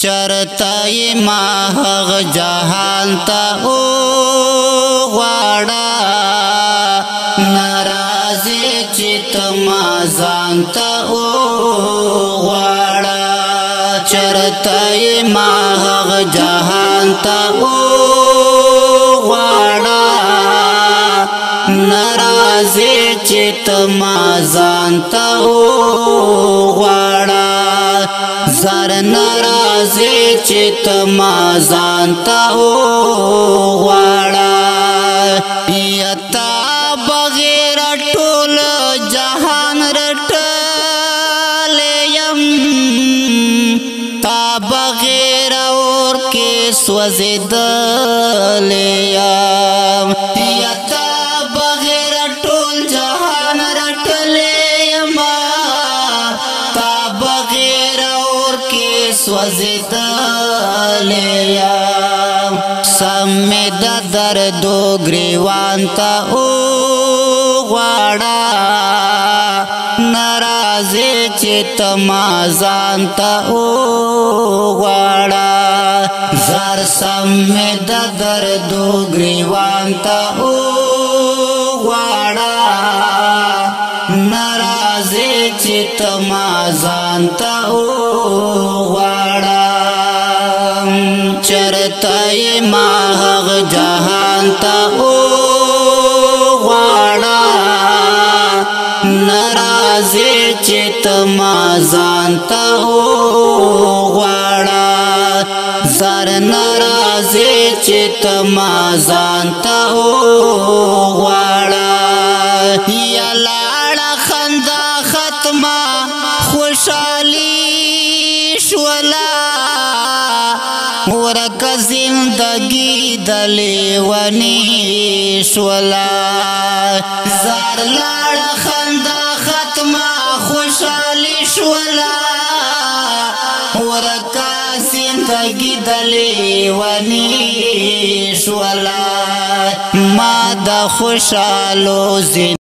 چرتای ما هغ جهان تا او غواړه ناراضي چې ته ما ځان ته او غواړه چرتای ما هغ جهان تا او غواړه ناراضي چې ته ما ځان ته او غواړه زار ناراضي چې ته ما ځان ته غواړه یتا بغیر ټول جهان رټلې یم تا بغیر اور کې سوځېدلې یم یتا بغیر ټول جهان رټلې یم تا بغیر سوځېدلې یم سم مې د دردو ګریوان ته وغواړه ناراضي چې ته ما ځان ته وغواړه زار سم مې د دردو ګریوان ته وغواړه ناراضي چې ته ما ځان ته غواړه چرتای ما هغ جهان ته غواړه ناراضي چې ته ما ځان ته غواړه زار ناراضي چې ته ما ځان ته غواړه یا لاړه خندا ختمه خوشحالي شولا ورک زندگی دلیونی شولا زار لاړه خندا ختمه خوشحالي شولا ورک زندگی دلیونی شولا ما د خوشحالو